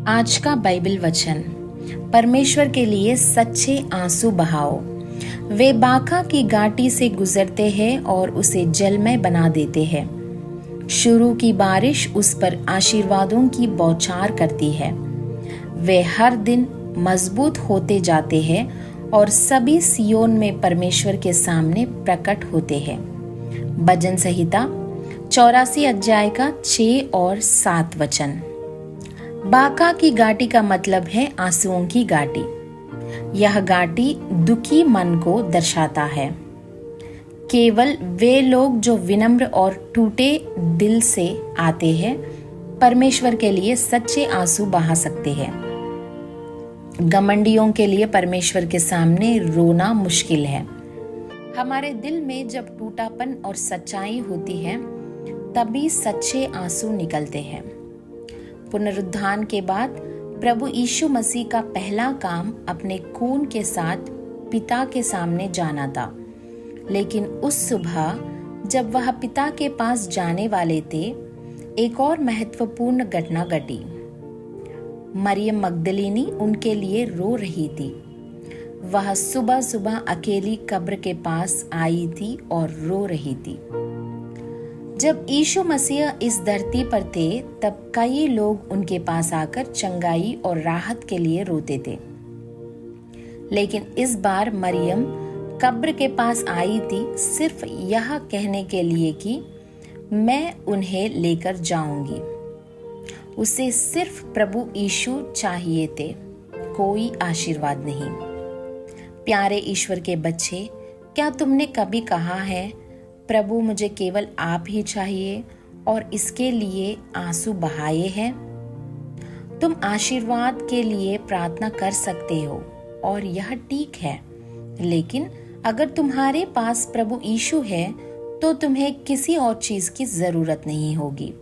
आज का बाइबल वचन, परमेश्वर के लिए सच्चे आंसू बहाओ। वे बाका की घाटी से गुजरते हैं और उसे जलमय बना देते हैं। शुरू की बारिश उस पर आशीर्वादों की बौछार करती है। वे हर दिन मजबूत होते जाते हैं और सभी सियोन में परमेश्वर के सामने प्रकट होते हैं। भजन संहिता 84 अध्याय का 6 और 7 वचन। बाका की घाटी का मतलब है आंसुओं की घाटी। यह घाटी दुखी मन को दर्शाता है। केवल वे लोग जो विनम्र और टूटे दिल से आते हैं, परमेश्वर के लिए सच्चे आंसू बहा सकते हैं। घमंडियों के लिए परमेश्वर के सामने रोना मुश्किल है। हमारे दिल में जब टूटापन और सच्चाई होती है, तभी सच्चे आंसू निकलते हैं। पुनरुत्थान के बाद प्रभु यीशु मसीह का पहला काम अपने खून के साथ पिता के सामने जाना था। लेकिन उस सुबह जब वह पिता के पास जाने वाले थे, एक और महत्वपूर्ण घटना घटी। मरियम मगदलीनी उनके लिए रो रही थी। वह सुबह सुबह अकेली कब्र के पास आई थी और रो रही थी। जब यीशु मसीह इस धरती पर थे, तब कई लोग उनके पास आकर चंगाई और राहत के लिए रोते थे। लेकिन इस बार मरियम कब्र के पास आई थी सिर्फ यह कहने के लिए कि मैं उन्हें लेकर जाऊंगी। उसे सिर्फ प्रभु यीशु चाहिए थे, कोई आशीर्वाद नहीं। प्यारे ईश्वर के बच्चे, क्या तुमने कभी कहा है, प्रभु मुझे केवल आप ही चाहिए और इसके लिए आंसू बहाए हैं? तुम आशीर्वाद के लिए प्रार्थना कर सकते हो और यह ठीक है, लेकिन अगर तुम्हारे पास प्रभु यीशु है तो तुम्हें किसी और चीज की जरूरत नहीं होगी।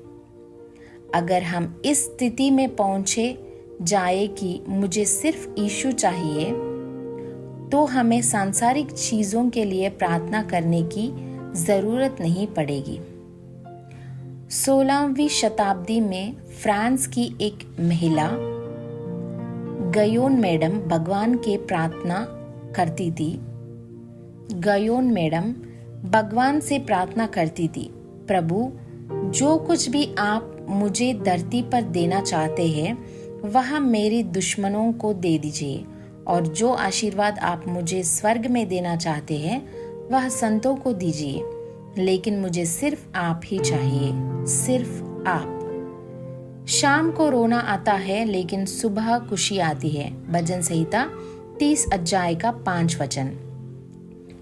अगर हम इस स्थिति में पहुंचे जाए कि मुझे सिर्फ यीशु चाहिए, तो हमें सांसारिक चीजों के लिए प्रार्थना करने की जरूरत नहीं पड़ेगी। 16वीं शताब्दी में फ्रांस की एक महिला गयोन मैडम भगवान के प्रार्थना करती थी। गयोन मैडम भगवान से प्रार्थना करती थी, प्रभु, जो कुछ भी आप मुझे धरती पर देना चाहते हैं, वह मेरे दुश्मनों को दे दीजिए, और जो आशीर्वाद आप मुझे स्वर्ग में देना चाहते हैं, वह संतों को दीजिए, लेकिन मुझे सिर्फ आप ही चाहिए, सिर्फ आप। शाम को रोना आता है, लेकिन सुबह खुशी आती है। भजन संहिता 30 अध्याय का 5 वचन।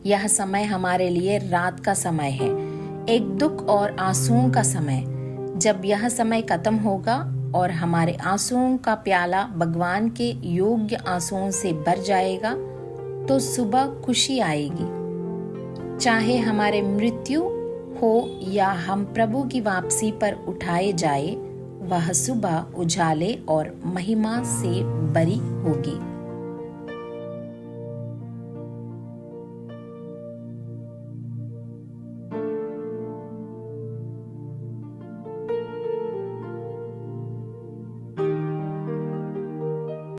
यह समय हमारे लिए रात का समय है, एक दुख और आंसुओं का समय। जब यह समय खत्म होगा और हमारे आंसुओं का प्याला भगवान के योग्य आंसुओं से भर जाएगा, तो सुबह खुशी आएगी। चाहे हमारे मृत्यु हो या हम प्रभु की वापसी पर उठाए जाए, वह सुबह उजाले और महिमा से भरी होगी।